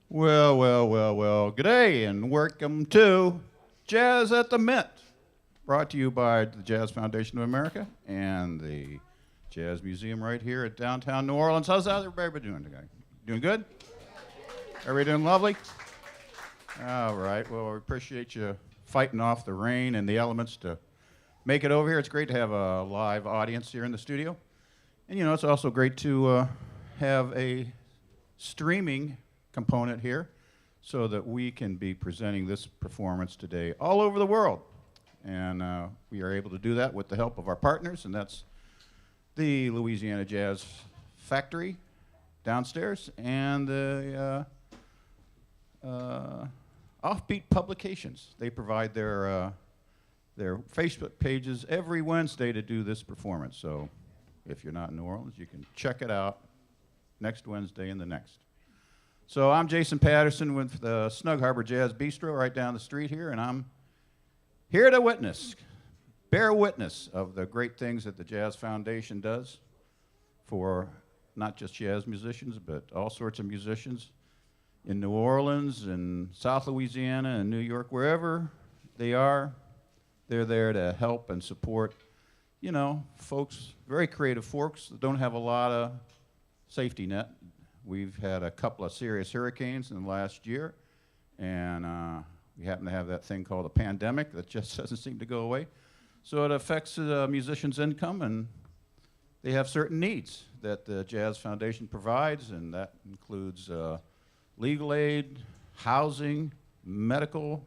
Well, well, well, well. Good day and welcome to Jazz at the Mint, brought to you by the Jazz Foundation of America and the Jazz Museum right here at downtown New Orleans. How's everybody doing today? Doing good? Everybody doing lovely? All right. Well, we appreciate you fighting off the rain and the elements to make it over here. It's great to have a live audience here in the studio. And, it's also great to have a streaming component here so that we can be presenting this performance today all over the world. And we are able to do that with the help of our partners, and that's the Louisiana Jazz Factory downstairs and the Offbeat Publications. They provide their Facebook pages every Wednesday to do this performance. So if you're not in New Orleans, you can check it out next Wednesday and the next. So I'm Jason Patterson with the Snug Harbor Jazz Bistro right down the street here, and I'm here to bear witness of the great things that the Jazz Foundation does for not just jazz musicians, but all sorts of musicians in New Orleans and South Louisiana and New York, wherever they are. They're there to help and support, folks, very creative folks that don't have a lot of safety net. We've had a couple of serious hurricanes in the last year, and we happen to have that thing called a pandemic that just doesn't seem to go away. So it affects musicians' income, and they have certain needs that the Jazz Foundation provides, and that includes legal aid, housing, medical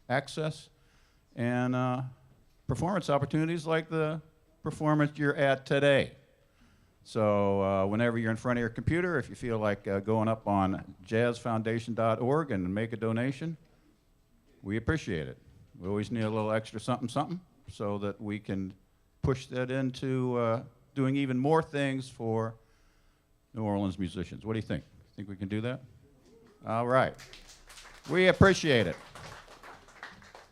access, and performance opportunities like the performance you're at today. So whenever you're in front of your computer, if you feel like going up on jazzfoundation.org and make a donation, we appreciate it. We always need a little extra something so that we can push that into doing even more things for New Orleans musicians. What do you think? Think we can do that? All right. We appreciate it.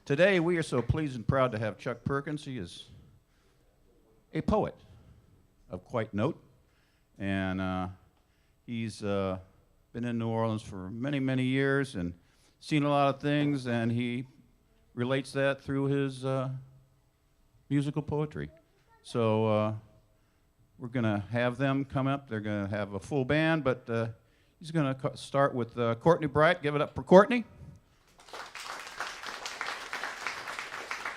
Today, we are so pleased and proud to have Chuck Perkins. He is a poet of quite note, and he's been in New Orleans for many, many years and seen a lot of things, and he relates that through his musical poetry. So we're going to have them come up. They're going to have a full band, but he's going to start with Courtney Bright. Give it up for Courtney.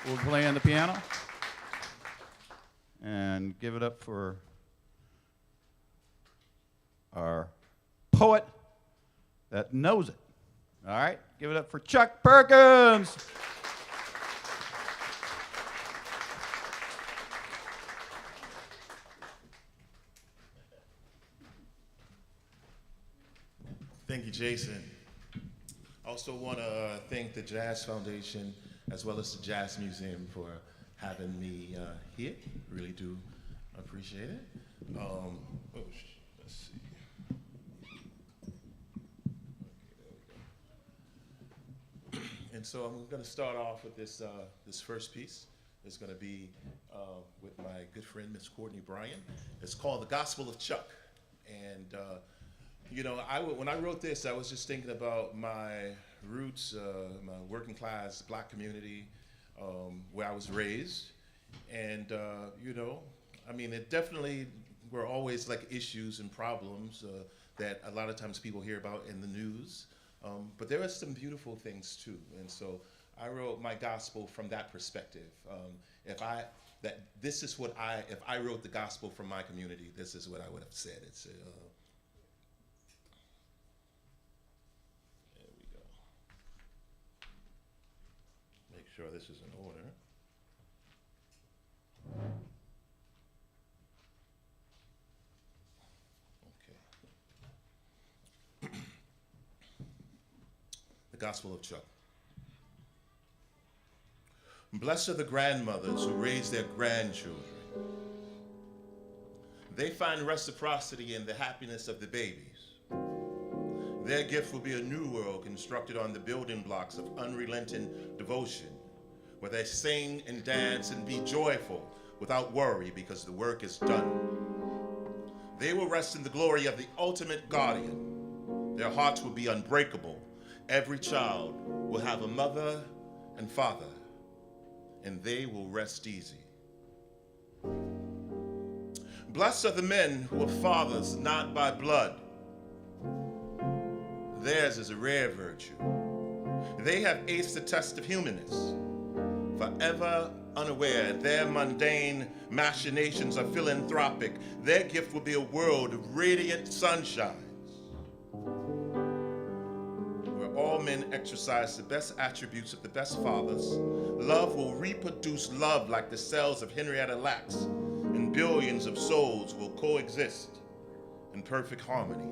We'll play on the piano. And give it up for our poet that knows it. All right? Give it up for Chuck Perkins. Thank you, Jason. I also want to thank the Jazz Foundation as well as the Jazz Museum for having me here. Really do appreciate it. Let's see. Okay, and so I'm going to start off with this first piece. It's going to be with my good friend, Miss Courtney Bryan. It's called The Gospel of Chuck. And when I wrote this, I was just thinking about my roots, my working class black community, where I was raised. And, it definitely were always like issues and problems that a lot of times people hear about in the news. But there are some beautiful things too. And so I wrote my gospel from that perspective. If I wrote the gospel from my community, this is what I would have said. It's there we go. Make sure this is in order. Okay. The Gospel of Chuck. Blessed are the grandmothers who raise their grandchildren. They find reciprocity in the happiness of the babies. Their gift will be a new world constructed on the building blocks of unrelenting devotion, where they sing and dance and be joyful without worry because the work is done. They will rest in the glory of the ultimate guardian, Their hearts will be unbreakable. Every child will have a mother and father, and they will rest easy. Blessed are the men who are fathers not by blood. Theirs is a rare virtue. They have aced the test of humanness, forever unaware their mundane machinations are philanthropic. Their gift will be a world of radiant sunshines, where all men exercise the best attributes of the best fathers. Love will reproduce love like the cells of Henrietta Lacks, and billions of souls will coexist in perfect harmony.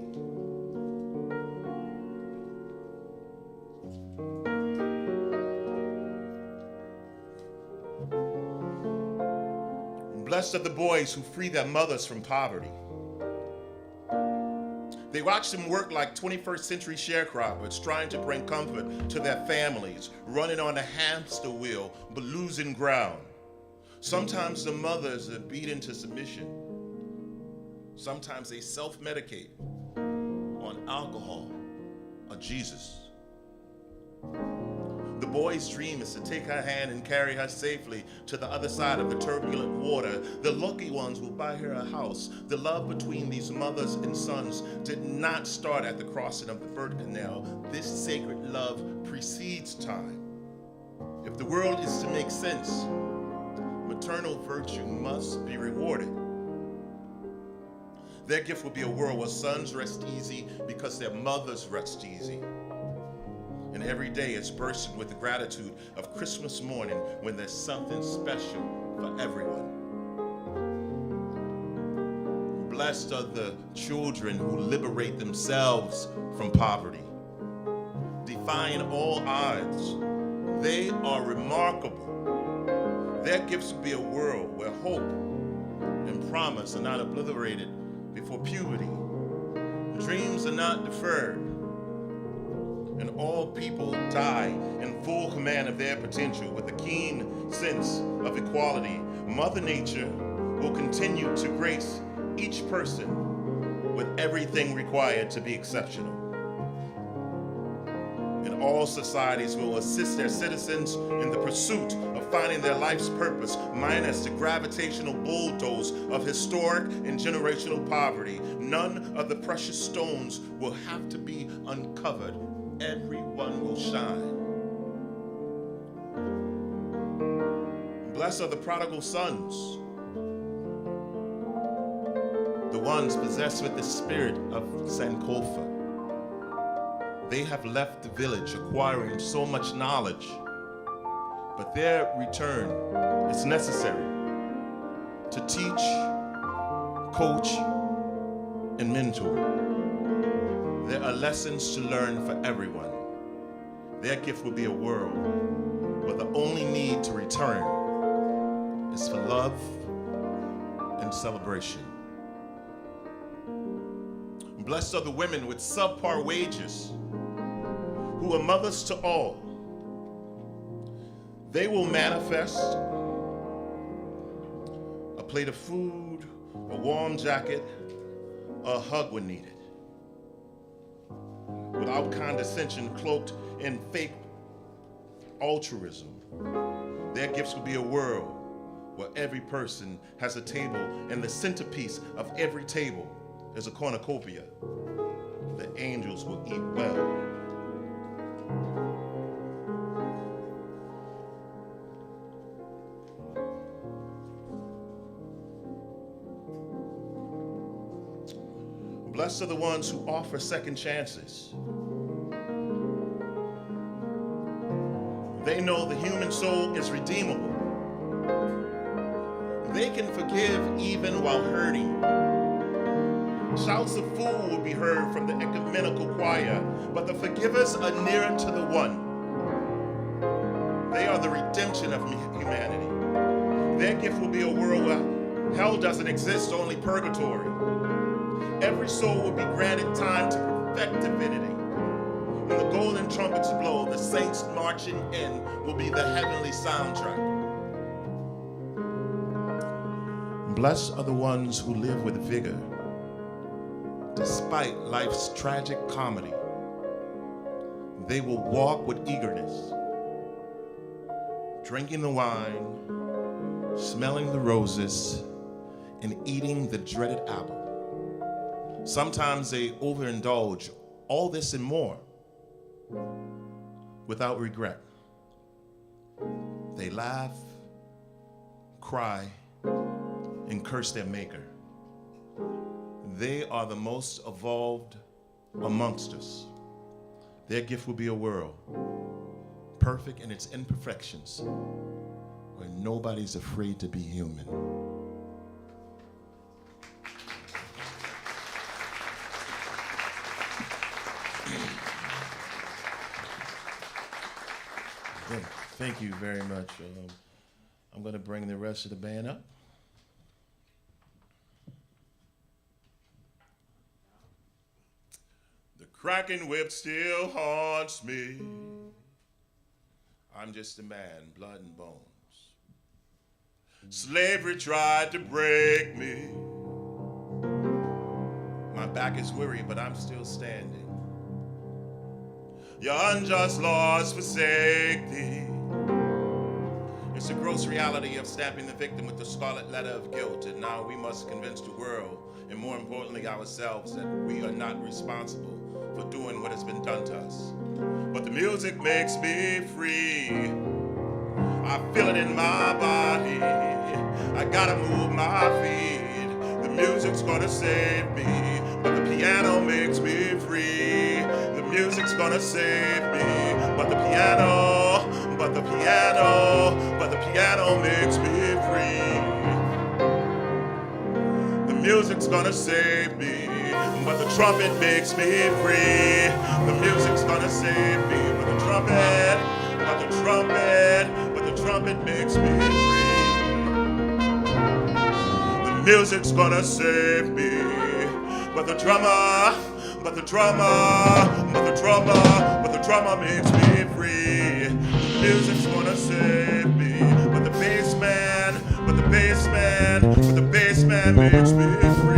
Blessed are the boys who free their mothers from poverty. They watch them work like 21st century sharecroppers, trying to bring comfort to their families, running on a hamster wheel, but losing ground. Sometimes the mothers are beaten to submission. Sometimes they self-medicate on alcohol or Jesus. The boy's dream is to take her hand and carry her safely to the other side of the turbulent water. The lucky ones will buy her a house. The love between these mothers and sons did not start at the crossing of the birth canal. This sacred love precedes time. If the world is to make sense, maternal virtue must be rewarded. Their gift will be a world where sons rest easy because their mothers rest easy. And every day is bursting with the gratitude of Christmas morning when there's something special for everyone. Blessed are the children who liberate themselves from poverty, defying all odds. They are remarkable. Their gifts will be a world where hope and promise are not obliterated before puberty. Dreams are not deferred, and all people die in full command of their potential with a keen sense of equality. Mother Nature will continue to grace each person with everything required to be exceptional. And all societies will assist their citizens in the pursuit of finding their life's purpose, minus the gravitational bulldoze of historic and generational poverty. None of the precious stones will have to be uncovered. Everyone will shine. Blessed are the prodigal sons, the ones possessed with the spirit of Sankofa. They have left the village acquiring so much knowledge, but their return is necessary to teach, coach, and mentor. There are lessons to learn for everyone. Their gift will be a world where the only need to return is for love and celebration. Blessed are the women with subpar wages who are mothers to all. They will manifest a plate of food, a warm jacket, a hug when needed, without condescension, cloaked in fake altruism. Their gifts will be a world where every person has a table, and the centerpiece of every table is a cornucopia. The angels will eat well. Blessed are the ones who offer second chances. They know the human soul is redeemable. They can forgive even while hurting. Shouts of fool will be heard from the ecumenical choir, but the forgivers are nearer to the one. They are the redemption of humanity. Their gift will be a world where hell doesn't exist, only purgatory. Every soul will be granted time to perfect divinity. When the golden trumpets blow, the saints marching in will be the heavenly soundtrack. Blessed are the ones who live with vigor, despite life's tragic comedy. They will walk with eagerness, drinking the wine, smelling the roses, and eating the dreaded apple. Sometimes they overindulge, all this and more, without regret. They laugh, cry, and curse their maker. They are the most evolved amongst us. Their gift will be a world, perfect in its imperfections, where nobody's afraid to be human. Thank you very much. I'm going to bring the rest of the band up. The cracking whip still haunts me. I'm just a man, blood and bones. Slavery tried to break me. My back is weary, but I'm still standing. Your unjust laws forsake thee. It's the gross reality of stamping the victim with the scarlet letter of guilt, and now we must convince the world, and more importantly ourselves, that we are not responsible for doing what has been done to us. But the music makes me free. I feel it in my body. I gotta move my feet. The music's gonna save me, but the piano makes me free. The music's gonna save me, but the piano makes me free. The music's gonna save me, but the trumpet makes me free. The music's gonna save me, but the trumpet makes me free. The music's gonna save me, but the drummer makes me free. The music's gonna save me, but the bass man makes me free.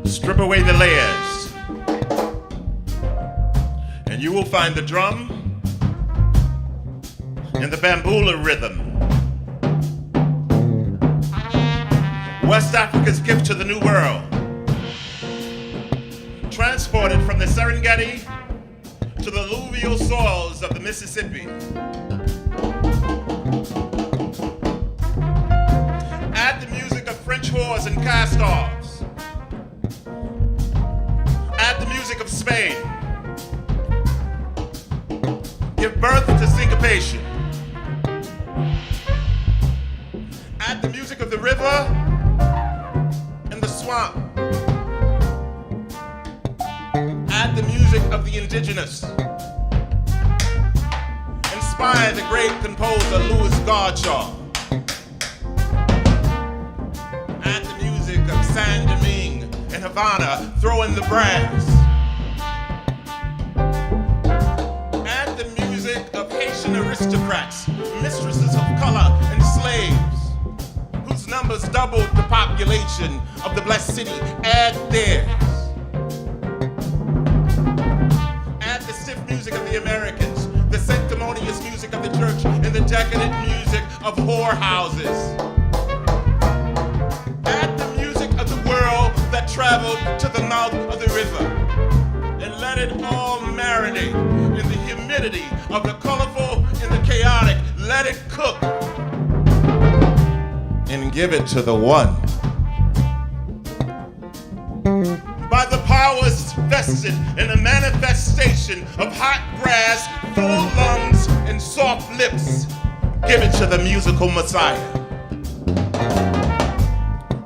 Strip away the layers, and you will find the drum and the bamboola rhythm. West Africa's gift to the New World, transported from the Serengeti to the alluvial soils of the Mississippi. Add the music of French whores and cast-offs. Add the music of Spain. Give birth to syncopation. Add the music of the river and the swamp. Add the music of the indigenous. Inspire the great composer Louis Gardshaw. Add the music of Saint-Domingue and Havana, throw in the brass. Add the music of Haitian aristocrats, mistresses of color and slaves, whose numbers doubled the population of the blessed city. Add theirs. Add the stiff music of the Americans, the sanctimonious music of the church, and the decadent storehouses. Add the music of the world that traveled to the mouth of the river, and let it all marinate in the humidity of the colorful and the chaotic. Let it cook and give it to the one. By the powers vested in the manifestation of hot grass, full lungs, and soft lips, give it to the musical Messiah.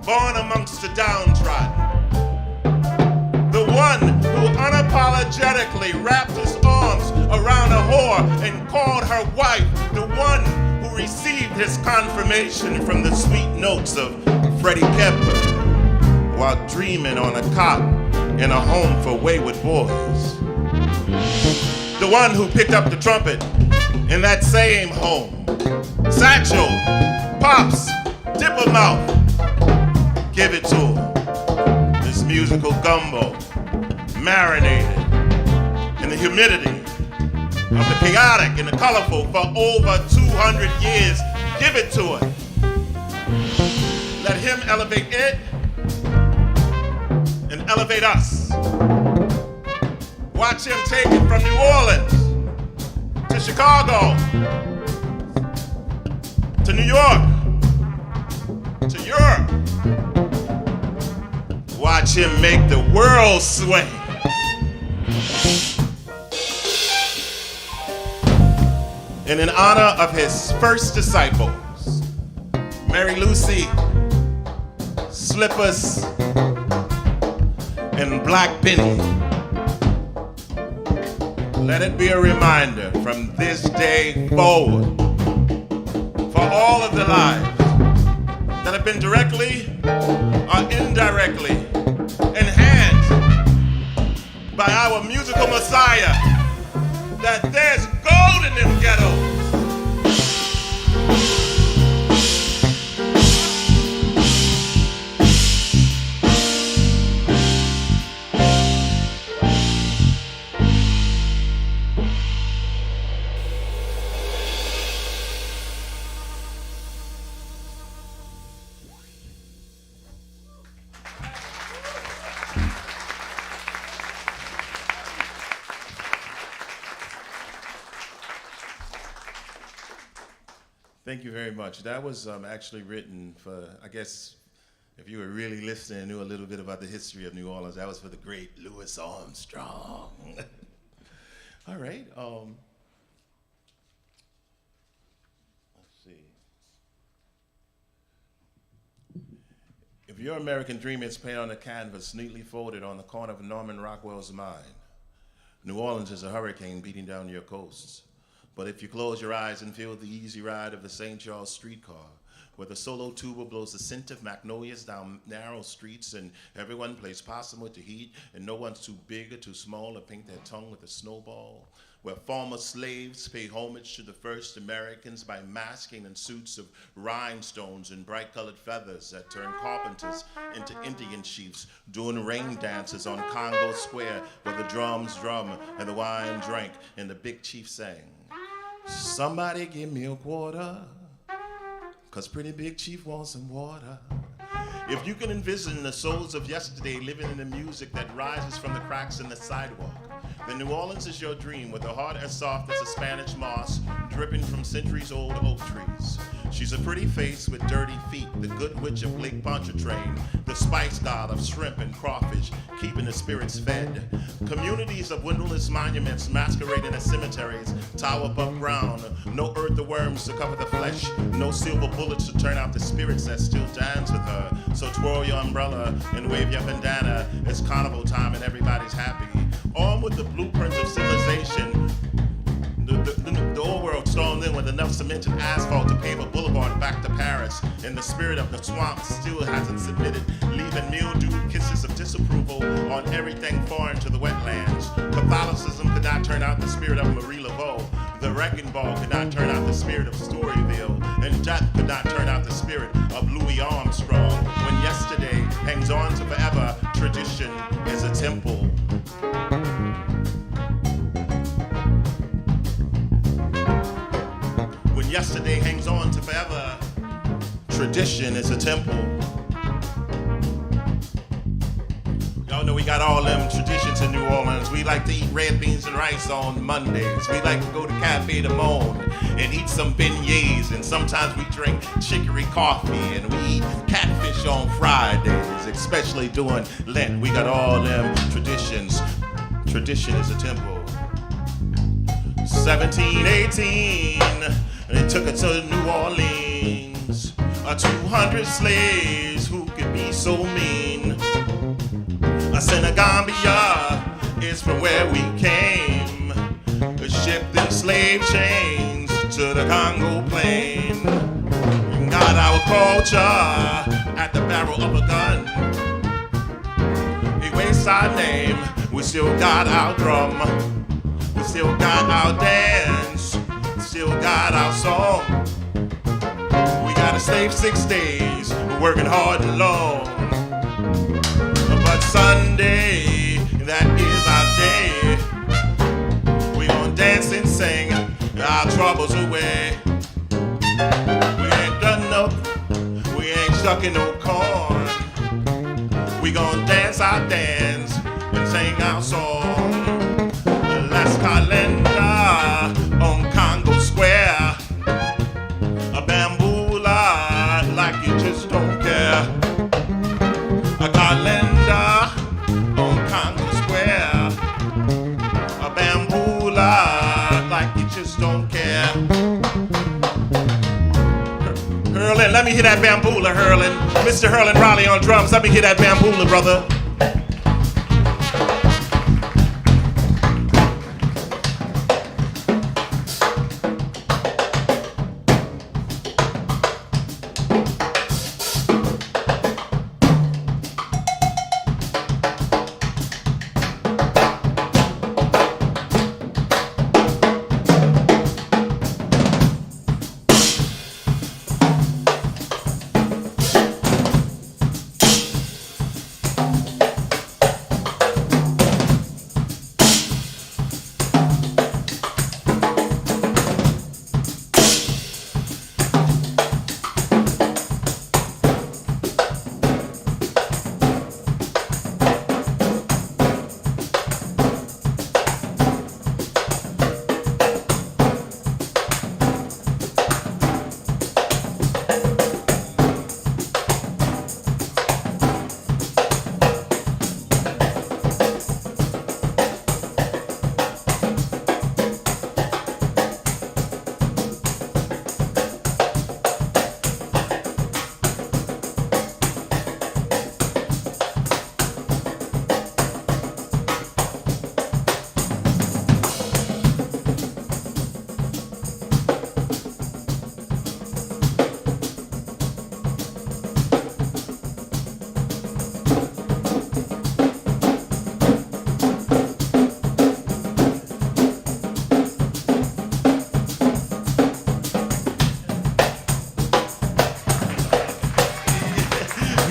Born amongst the downtrodden, the one who unapologetically wrapped his arms around a whore and called her wife, the one who received his confirmation from the sweet notes of Freddie Kemper while dreaming on a cot in a home for wayward boys. The one who picked up the trumpet in that same home. Satchel, Pops, Dippermouth, give it to him. This musical gumbo, marinated in the humidity of the chaotic and the colorful for over 200 years. Give it to him. Let him elevate it and elevate us. Watch him take it from New Orleans to Chicago to New York to Europe. Watch him make the world sway. And in honor of his first disciples, Mary Lucy, Slippers, and Black Benny, let it be a reminder from this day forward for all of the lives that have been directly or indirectly enhanced by our musical Messiah, that there's gold in them ghettos. Thank you very much. That was actually written for, I guess, if you were really listening and knew a little bit about the history of New Orleans, that was for the great Louis Armstrong. All right. Let's see. If your American dream is painted on a canvas neatly folded on the corner of Norman Rockwell's mind, New Orleans is a hurricane beating down your coasts. But if you close your eyes and feel the easy ride of the St. Charles streetcar, where the solo tuba blows the scent of magnolias down narrow streets and everyone plays possum with the heat and no one's too big or too small to paint their tongue with a snowball, where former slaves pay homage to the first Americans by masking in suits of rhinestones and bright-colored feathers that turn carpenters into Indian chiefs, doing rain dances on Congo Square where the drums drum and the wine drank and the big chief sang. Somebody give me a quarter, 'cause pretty big chief wants some water. If you can envision the souls of yesterday living in the music that rises from the cracks in the sidewalk, then New Orleans is your dream, with a heart as soft as a Spanish moss dripping from centuries-old oak trees. She's a pretty face with dirty feet, the good witch of Lake Pontchartrain, the spice god of shrimp and crawfish, keeping the spirits fed. Communities of windowless monuments masquerading as cemeteries tower above ground. No earth or worms to cover the flesh, no silver bullets to turn out the spirits that still dance with her. So twirl your umbrella and wave your bandana. It's carnival time and everybody's happy. On with the blueprints of civilization. The old world stormed in with enough cement and asphalt to pave a boulevard back to Paris. And the spirit of the swamp still hasn't submitted, leaving mildewed kisses of disapproval on everything foreign to the wetlands. Catholicism could not turn out the spirit of Marie Laveau. The wrecking ball could not turn out the spirit of Storyville. And death could not turn out the spirit of Louis Armstrong. When yesterday hangs on to forever, tradition is a temple. When yesterday hangs on to forever, tradition is a temple. Y'all know we got all them traditions in New Orleans. We like to eat red beans and rice on Mondays. We like to go to Cafe de Monde and eat some beignets. And sometimes we drink chicory coffee. And we eat catfish on Fridays, especially during Lent. We got all them traditions. Tradition is a temple. 1718, they took it to New Orleans. 200 slaves who could be so mean. Senegambia is from where we came. Shipped them slave chains to the Congo plain. We got our culture at the barrel of a gun. We waste our name, we still got our drum. We still got our dance, we still got our song. We gotta slave 6 days, we're working hard and long. But Sunday, that is our day. We gon' dance and sing our troubles away. We ain't done nothing, we ain't shucking no corn. We gon' dance our dance and sing our song. Las Calenda on Congo Square. A bamboola like you just don't care. A calendar on Congo Square. A bamboola like you just don't care. Hurlin', let me hear that bamboola, Hurlin'. Mr. Hurlin' Riley on drums, let me hear that bamboola, brother.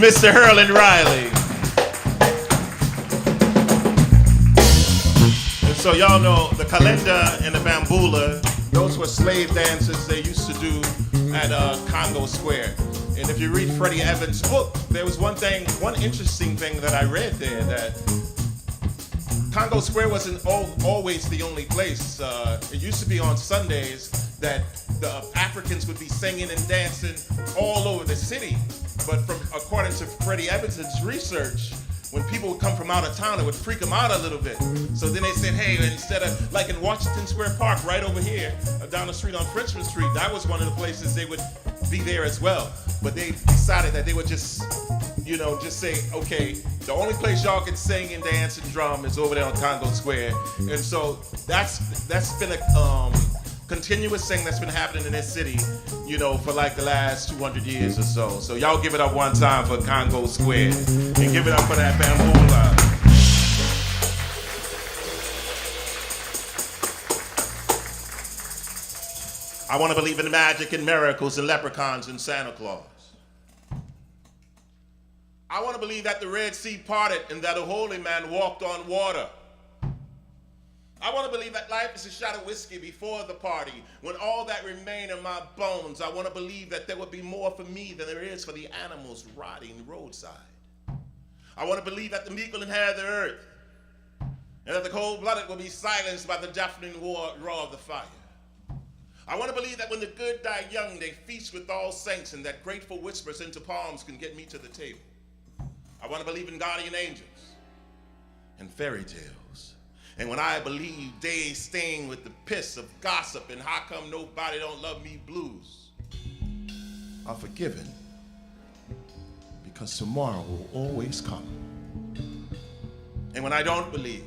Mr. Hurlin' Riley. And so y'all know the calenda and the bamboola, those were slave dances they used to do at Congo Square. And if you read Freddie Evans' book, there was one interesting thing that I read there, that Congo Square wasn't always the only place. It used to be on Sundays that the Africans would be singing and dancing all over the city. But according to Freddie Evans' research, when people would come from out of town, it would freak them out a little bit. So then they said, hey, instead of, like in Washington Square Park, right over here, down the street on Frenchman Street, that was one of the places they would be there as well. But they decided that they would just say, okay, the only place y'all can sing and dance and drum is over there on Congo Square. And so that's been a continuous thing that's been happening in this city, for like the last 200 years or so. So y'all give it up one time for Congo Square and give it up for that bamboola. I want to believe in magic and miracles and leprechauns and Santa Claus. I want to believe that the Red Sea parted and that a holy man walked on water. I want to believe that life is a shot of whiskey before the party. When all that remain in my bones, I want to believe that there would be more for me than there is for the animals rotting roadside. I want to believe that the meek will inherit the earth, and that the cold-blooded will be silenced by the deafening roar of the fire. I want to believe that when the good die young, they feast with all saints, and that grateful whispers into palms can get me to the table. I want to believe in guardian angels and fairy tales. And when I believe days stained with the piss of gossip and how come nobody don't love me blues, I'm forgiven because tomorrow will always come. And when I don't believe,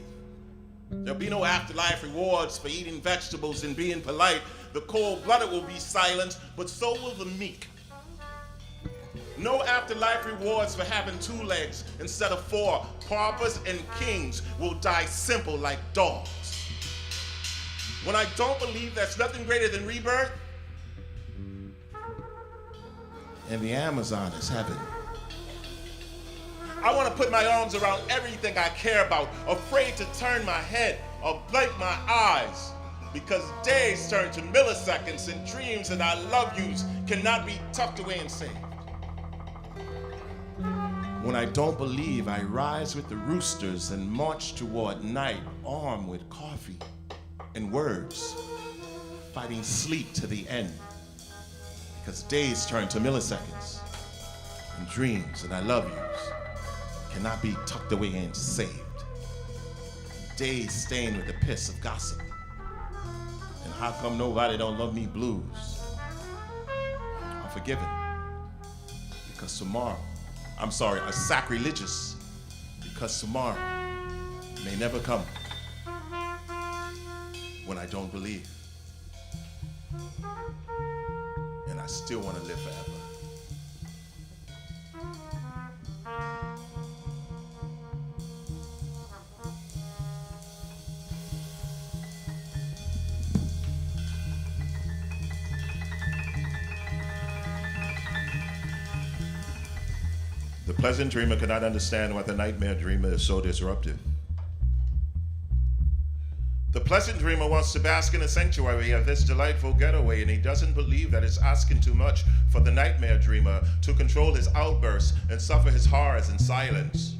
there'll be no afterlife rewards for eating vegetables and being polite. The cold-blooded will be silenced, but so will the meek. No afterlife rewards for having 2 legs instead of 4. Paupers and kings will die simple like dogs. When I don't believe there's nothing greater than rebirth, and the Amazon is heaven. I want to put my arms around everything I care about, afraid to turn my head or blink my eyes, because days turn to milliseconds and dreams that I love yous cannot be tucked away and saved. When I don't believe, I rise with the roosters and march toward night, armed with coffee and words, fighting sleep to the end, because days turn to milliseconds, and dreams that I love yous cannot be tucked away and saved. Days stained with the piss of gossip, and how come nobody don't love me blues, are forgiven, because tomorrow, are sacrilegious, because tomorrow may never come when I don't believe. And I still want to live forever. The pleasant dreamer cannot understand why the nightmare dreamer is so disruptive. The pleasant dreamer wants to bask in a sanctuary of this delightful getaway, and he doesn't believe that it's asking too much for the nightmare dreamer to control his outbursts and suffer his horrors in silence.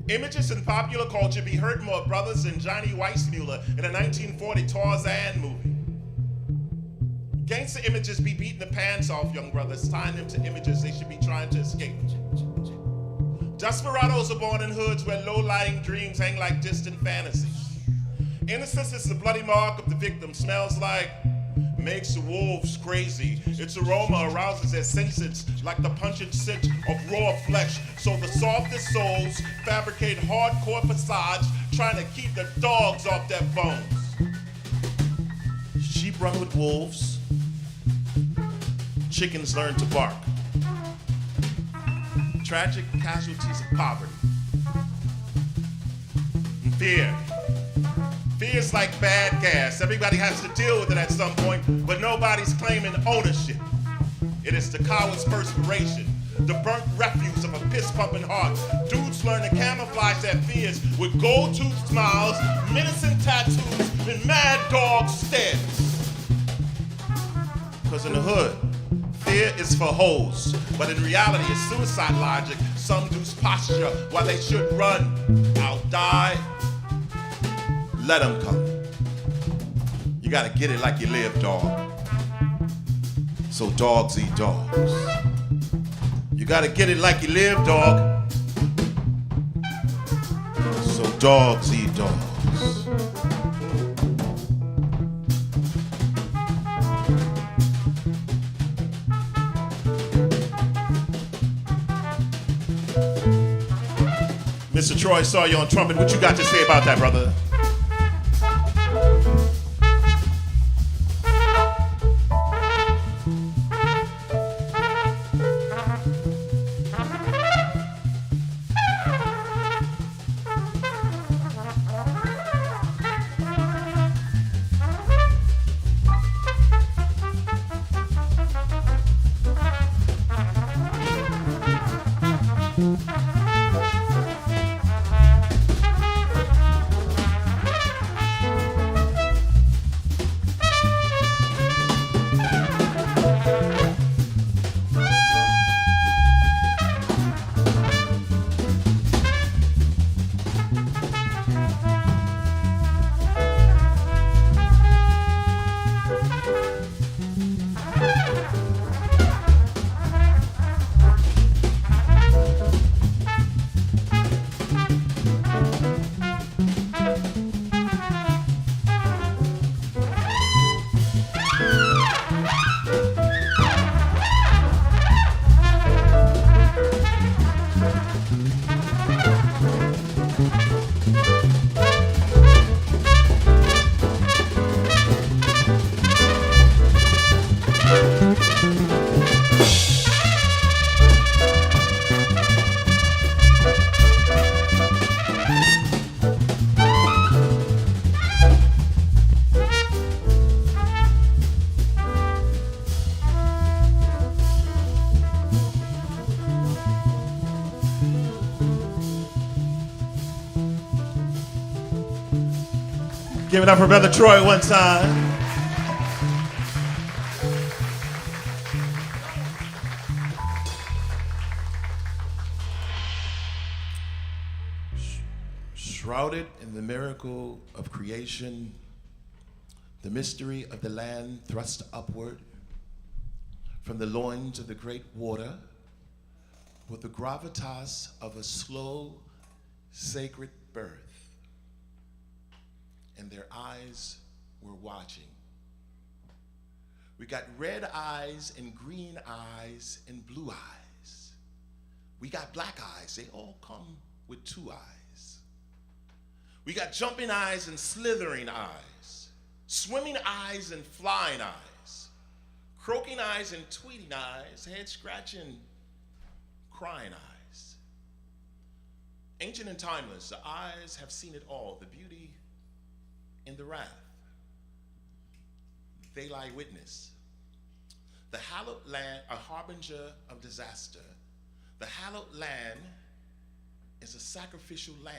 Images in popular culture be hurt more brothers than Johnny Weissmuller in a 1940 Tarzan movie. Gangster images be beating the pants off young brothers, tying them to images they should be trying to escape. Desperados are born in hoods where low-lying dreams hang like distant fantasies. Innocence is the bloody mark of the victim, smells like, makes the wolves crazy. Its aroma arouses their senses like the pungent scent of raw flesh. So the softest souls fabricate hardcore facades, trying to keep the dogs off their bones. Sheep run with wolves. Chickens learn to bark. Tragic casualties of poverty. And fear. Fear is like bad gas. Everybody has to deal with it at some point, but nobody's claiming ownership. It is the coward's perspiration, the burnt refuse of a piss-pumping heart. Dudes learn to camouflage their fears with gold-toothed smiles, menacing tattoos, and mad dog stares. Because in the hood, fear is for hoes, but in reality it's suicide logic. Some dudes posture while they should run. I'll die. Let them come. You gotta get it like you live, dog. So dogs eat dogs. You gotta get it like you live, dog. So dogs eat dogs. Mr. Troy saw you on trumpet. What you got to say about that, brother? Give it up for Brother Troy one time. Shrouded in the miracle of creation, the mystery of the land thrust upward from the loins of the great water with the gravitas of a slow, sacred birth. And their eyes were watching. We got red eyes and green eyes and blue eyes. We got black eyes. They all come with two eyes. We got jumping eyes and slithering eyes, swimming eyes and flying eyes, croaking eyes and tweeting eyes, head scratching, crying eyes. Ancient and timeless, the eyes have seen it all, the beauty and the wrath. They lie witness. The hallowed land, a harbinger of disaster. The hallowed land is a sacrificial lamb.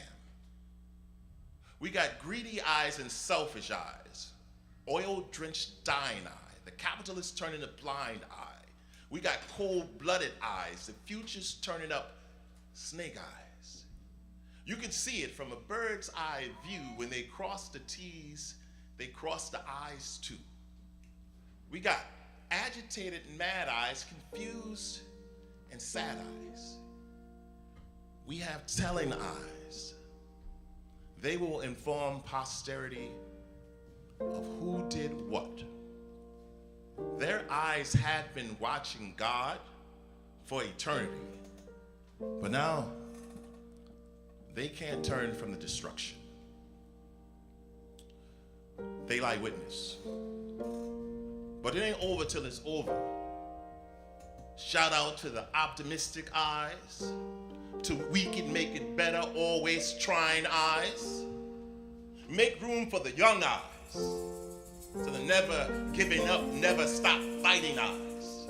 We got greedy eyes and selfish eyes, oil-drenched dying eye, the capitalist turning a blind eye. We got cold-blooded eyes, the future's turning up snake eyes. You can see it from a bird's eye view. When they cross the T's, they cross the I's too. We got agitated and mad eyes, confused and sad eyes. We have telling eyes. They will inform posterity of who did what. Their eyes had been watching God for eternity, but now they can't turn from the destruction. They lie witness. But it ain't over till it's over. Shout out to the optimistic eyes, to we can make it better, always trying eyes. Make room for the young eyes, to the never giving up, never stop fighting eyes.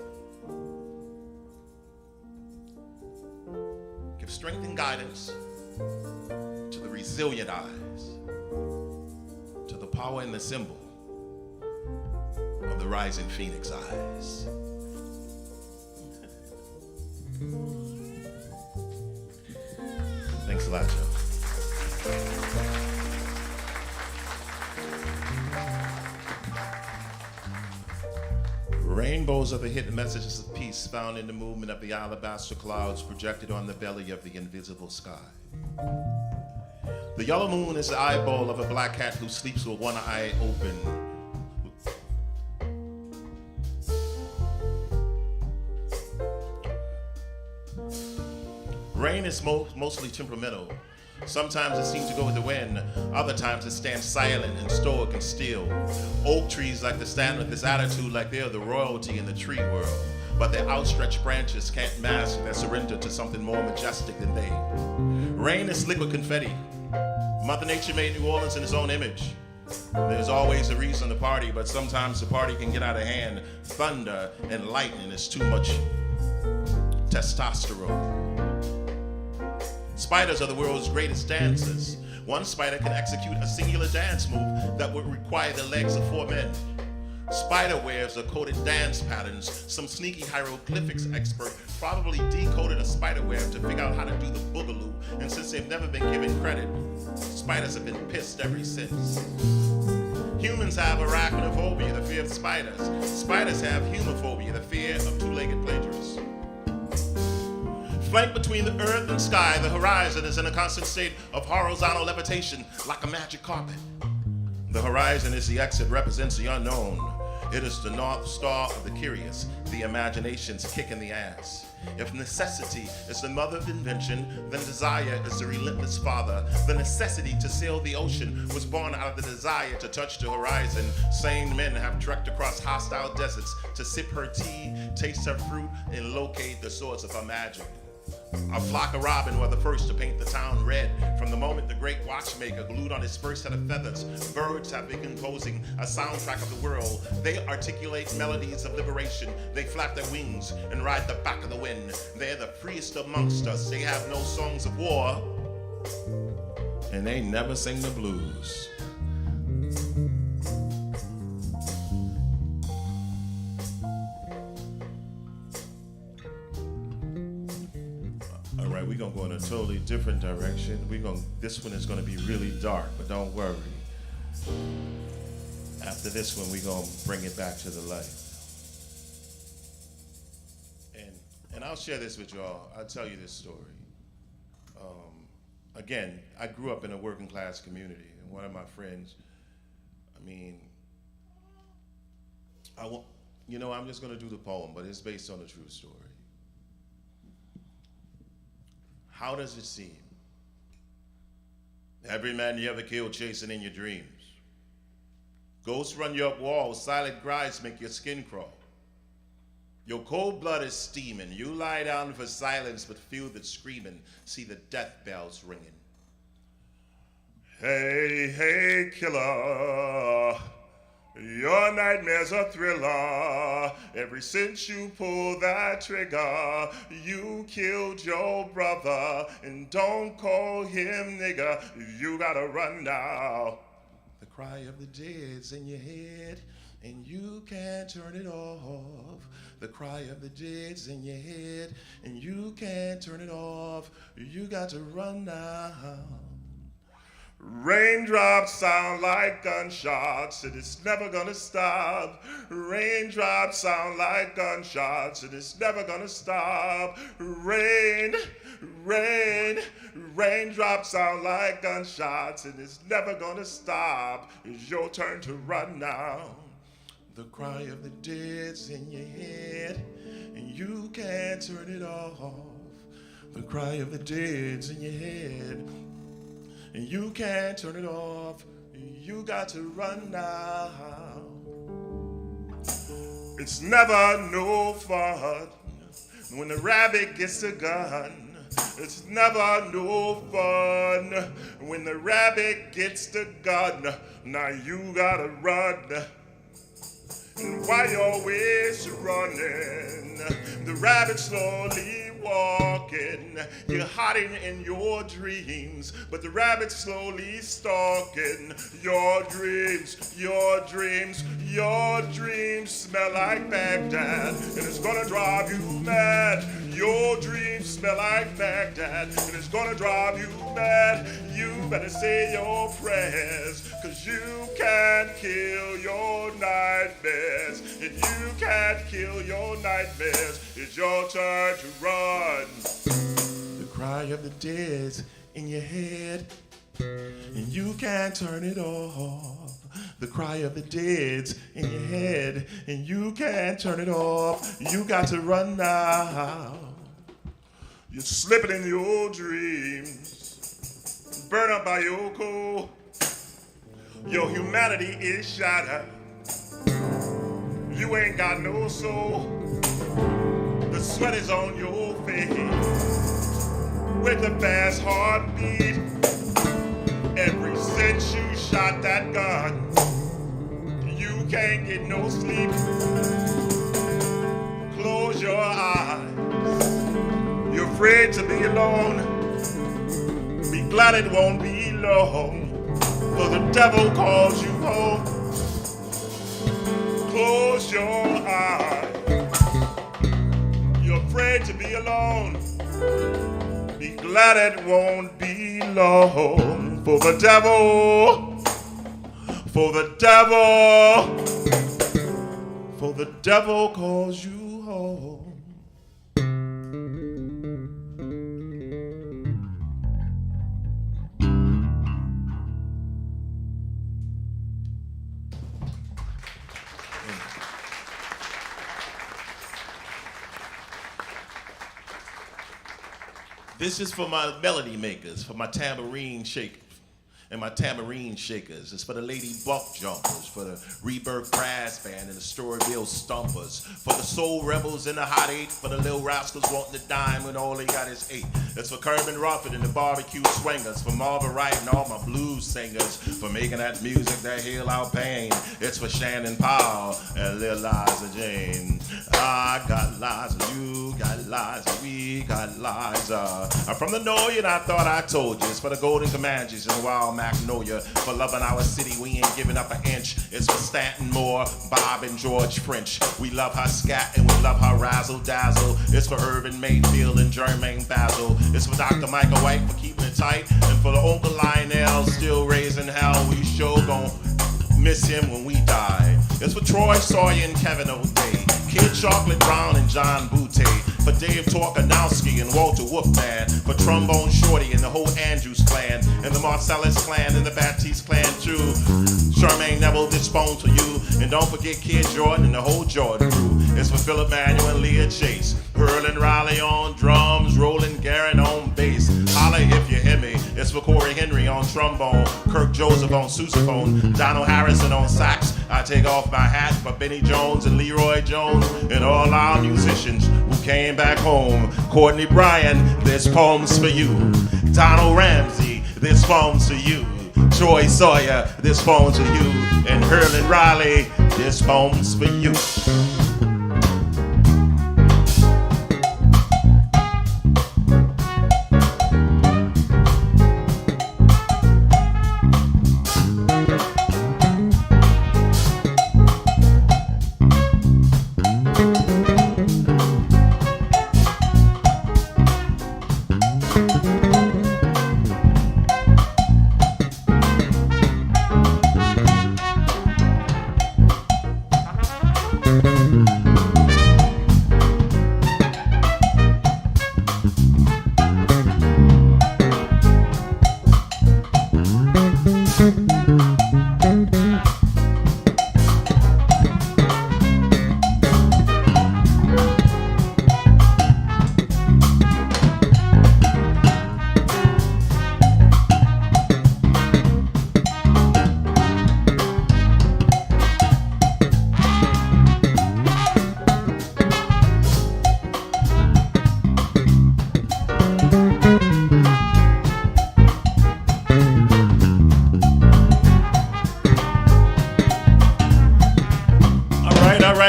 Give strength and guidance to the resilient eyes, to the power and the symbol of the rising phoenix eyes. Thanks a lot, Joe. Rainbows are the hidden messages of peace found in the movement of the alabaster clouds projected on the belly of the invisible sky. The yellow moon is the eyeball of a black cat who sleeps with one eye open. Rain is mostly temperamental. Sometimes it seems to go with the wind. Other times it stands silent and stoic and still. Oak trees like to stand with this attitude like they're the royalty in the tree world. But their outstretched branches can't mask their surrender to something more majestic than they. Rain is liquid confetti. Mother Nature made New Orleans in its own image. There's always a reason to party, but sometimes the party can get out of hand. Thunder and lightning is too much testosterone. Spiders are the world's greatest dancers. One spider can execute a singular dance move that would require the legs of 4 men. Spider wears are coded dance patterns. Some sneaky hieroglyphics expert probably decoded a spider web to figure out how to do the boogaloo, and since they've never been given credit, spiders have been pissed ever since. Humans have arachnophobia, the fear of spiders. Spiders have humophobia, the fear of two-legged plagiarists. Flanked between the earth and sky, the horizon is in a constant state of horizontal levitation, like a magic carpet. The horizon is the X, it represents the unknown. It is the North Star of the curious, the imagination's kick in the ass. If necessity is the mother of invention, then desire is the relentless father. The necessity to sail the ocean was born out of the desire to touch the horizon. Sane men have trekked across hostile deserts to sip her tea, taste her fruit, and locate the source of her magic. A flock of robin were the first to paint the town red. From the moment the great watchmaker glued on his first set of feathers, birds have been composing a soundtrack of the world. They articulate melodies of liberation. They flap their wings and ride the back of the wind. They're the freest amongst us. They have no songs of war, and they never sing the blues. All right, we're gonna go in a totally different direction. This one is gonna be really dark, but don't worry. After this one, we're gonna bring it back to the light. And I'll share this with y'all. I'll tell you this story. Again, I grew up in a working class community, and one of my friends, I'm just gonna do the poem, but it's based on a true story. How does it seem? Every man you ever killed chasing in your dreams. Ghosts run you up walls, silent cries make your skin crawl. Your cold blood is steaming. You lie down for silence, but feel the screaming. See the death bells ringing. Hey, hey, killer. Your nightmare's a thriller. Ever since you pulled that trigger, you killed your brother. And don't call him nigger. You gotta run now. The cry of the dead's in your head, and you can't turn it off. The cry of the dead's in your head, and you can't turn it off. You got to run now. Raindrops sound like gunshots, and it's never gonna stop. Raindrops sound like gunshots, and it's never gonna stop. Rain, rain, raindrops sound like gunshots, and it's never gonna stop. It's your turn to run now. The cry of the dead's in your head, and you can't turn it off. The cry of the dead's in your head, and you can't turn it off. You got to run now. It's never no fun when the rabbit gets the gun. It's never no fun when the rabbit gets the gun. Now you gotta run. And while you're always running, the rabbit slowly walking. You're hiding in your dreams, but the rabbit's slowly stalking your dreams, your dreams, your dreams smell like Baghdad, and it's gonna drive you mad. Your dreams smell like Baghdad, and it's gonna drive you mad. You better say your prayers, 'cause you can't kill your nightmares. If you can't kill your nightmares, it's your turn to run. The cry of the dead's in your head, and you can't turn it off. The cry of the dead's in your head, and you can't turn it off. You got to run now. You're slipping in your dreams, burn up by your coal. Your humanity is shattered. You ain't got no soul. The sweat is on your face with a fast heartbeat. Ever since you shot that gun, you can't get no sleep. Close your eyes. You're afraid to be alone. Be glad it won't be long, for the devil calls you home. Close your eyes. You're afraid to be alone. Be glad it won't be long, for the devil, for the devil calls you home. This is for my melody makers, for my tambourine shakers, and my tambourine shakers. It's for the lady buck jumpers, for the Rebirth Brass Band and the Storyville Stompers, for the soul rebels in the hot eight, for the little rascals wanting to dime when all they got is 8. It's for Kirby Ruffin and the barbecue swingers, for Marvin Wright and all my blues singers, for making that music that heal our pain. It's for Shannon Powell and Lil Liza Jane. I got Liza, you got Liza, we got Liza. I'm from the north and I thought I told you. It's for the Golden Comanches and the Wild Magnolia. For loving our city, we ain't giving up an inch. It's for Stanton Moore, Bob, and George French. We love her scat and we love her razzle dazzle. It's for Irvin Mayfield and Jermaine Basil. It's for Dr. Michael White for keeping it tight. And for the Uncle Lionel still raising hell, we sure gon' miss him when we die. It's for Troy Sawyer and Kevin O'Day, Kid Chocolate Brown and John Butte, for Dave Torkanowski and Walter Wolfman, for Trombone Shorty and the whole Andrews clan, and the Marcellus clan and the Baptiste clan too. Charmaine Neville, this phone's for you. And don't forget Kid Jordan and the whole Jordan crew. It's for Philip Manuel and Leah Chase, Pearl and Riley on drums, Roland Garrett on bass. Holla if you hear me. It's for Corey Henry on trombone, Kirk Joseph on sousaphone, Donald Harrison on sax. I take off my hat for Benny Jones and Leroy Jones and all our musicians who came back home. Courtney Bryan, this poem's for you. Donald Ramsey, this poem's for you. Troy Sawyer, this poem's for you. And Herlin Riley, this poem's for you.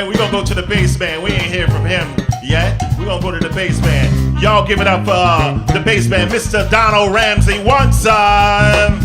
We're gonna go to the bass man. We ain't hear from him yet. We're gonna go to the bass man. Y'all give it up for the bass man, Mr. Donald Ramsey, one time.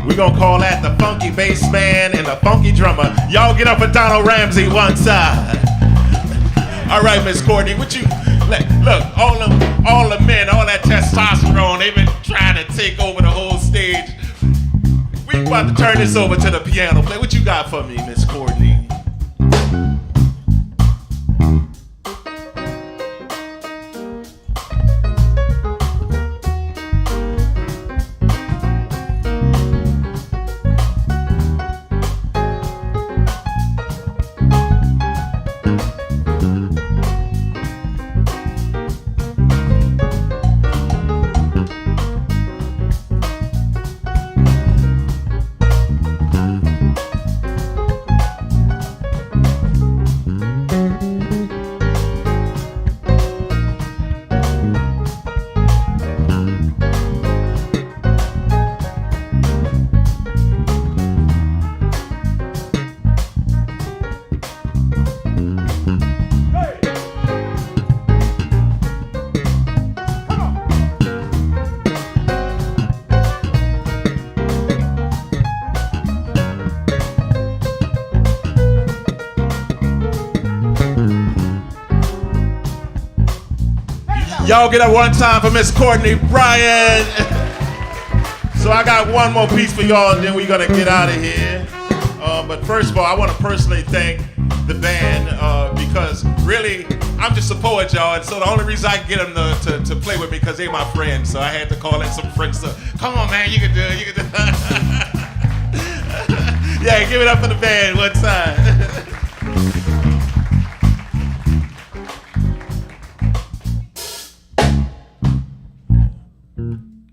We're gonna call that the funky bass man and the funky drummer. Y'all get up for Donald Ramsey one side. All right, Miss Courtney, what you look? All the men, all that testosterone, they've been trying to take over the whole stage. We about to turn this over to the piano player. What you got for me, Miss Courtney? Y'all get up one time for Miss Courtney Bryan. So I got one more piece for y'all, and then we're gonna get out of here. But first of all, I want to personally thank the band because really, I'm just a poet, y'all, and so the only reason I can get them to play with me because they're my friends, so I had to call in some friends. So, come on, man, you can do it, you can do it. Yeah, give it up for the band one time.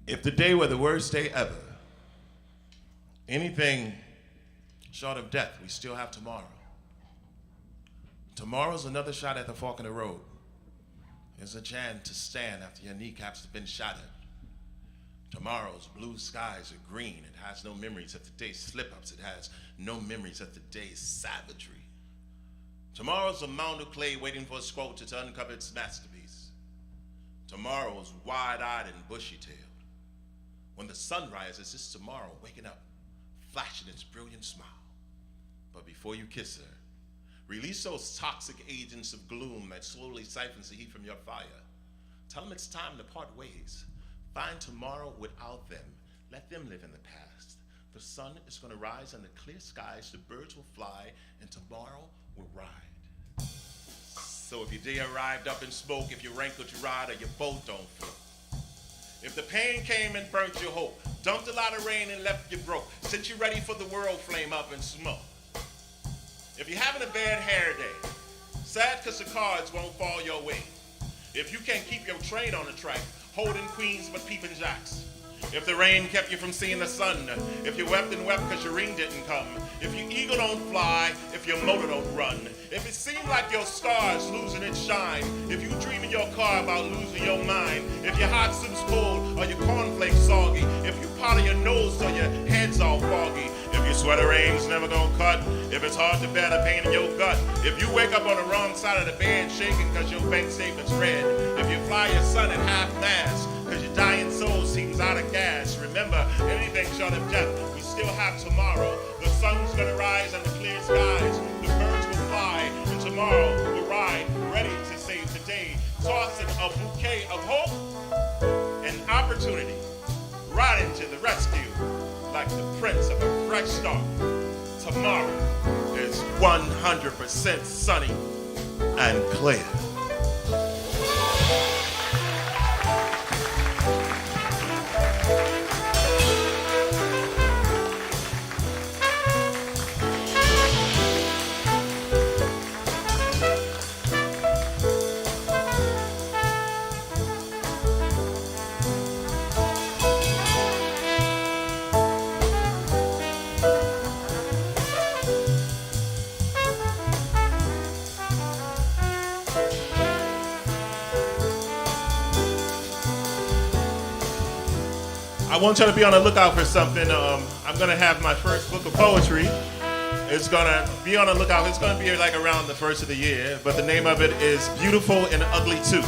If today were the worst day ever, anything short of death, we still have tomorrow. Tomorrow's another shot at the fork in the road. There's a chance to stand after your kneecaps have been shattered. Tomorrow's blue skies are green. It has no memories of today's slip-ups. It has no memories of today's savagery. Tomorrow's a mound of clay waiting for a sculptor to uncover its masterpiece. Tomorrow's wide-eyed and bushy-tailed. When the sun rises, it's tomorrow waking up, flashing its brilliant smile. But before you kiss her, release those toxic agents of gloom that slowly siphons the heat from your fire. Tell them it's time to part ways. Find tomorrow without them. Let them live in the past. The sun is going to rise under clear skies, the birds will fly, and tomorrow will ride. So if your day arrived up in smoke, if you rankled your ride, or your boat don't float. If the pain came and burnt your hope, dumped a lot of rain and left you broke, since you're ready for the world flame up and smoke. If you're having a bad hair day, sad because the cards won't fall your way. If you can't keep your train on the track, holding queens but peeping jacks. If the rain kept you from seeing the sun, if you wept and wept because your ring didn't come, if your eagle don't fly, if your motor don't run, if it seemed like your star's losing its shine, if you dream in your car about losing your mind, if your hot soup's cold or your cornflakes soggy, if you powder your nose till your head's all foggy, if your sweater rain's never gonna cut, if it's hard to bear the pain in your gut, if you wake up on the wrong side of the bed shaking because your bank statement's red, if you fly your son at half-mast because your dying soul seems out of gas, remember, anything short of death, we still have tomorrow. The sun's gonna rise under clear skies, the birds will fly, and tomorrow will ride, ready to save today, tossing a bouquet of hope and opportunity, riding to the rescue like the prince of a fresh start. Tomorrow is 100% sunny and clear. I want you to be on the lookout for something. I'm gonna have my first book of poetry. It's gonna be on the lookout. It's gonna be like around the first of the year, but the name of it is Beautiful and Ugly Too.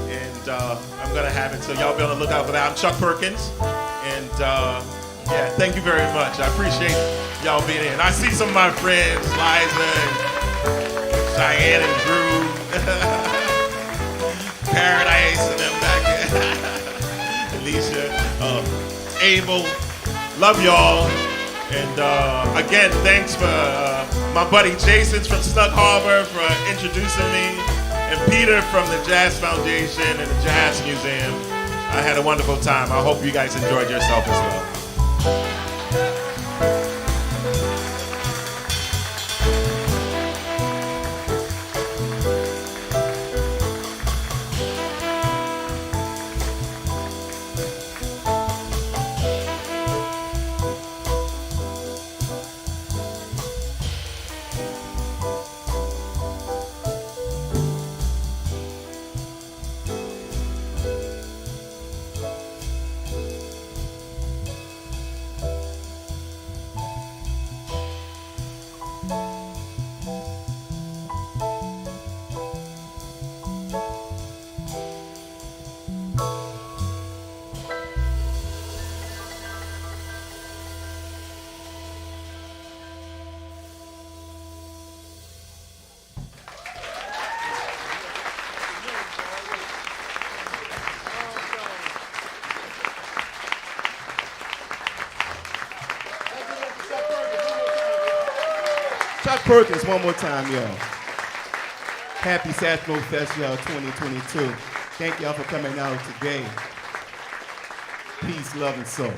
And I'm gonna have it, so y'all be on the lookout for that. I'm Chuck Perkins, and yeah, thank you very much. I appreciate y'all being here. And I see some of my friends, Liza and Cheyenne and Drew, Paradise and them back there. Alicia, Abel, love y'all. And again, thanks for my buddy Jason from Stuck Harbor for introducing me, and Peter from the Jazz Foundation and the Jazz Museum. I had a wonderful time. I hope you guys enjoyed yourself as well. Chuck Perkins, one more time, y'all. Happy Sacramento Fest, y'all, 2022. Thank y'all for coming out today. Peace, love, and soul.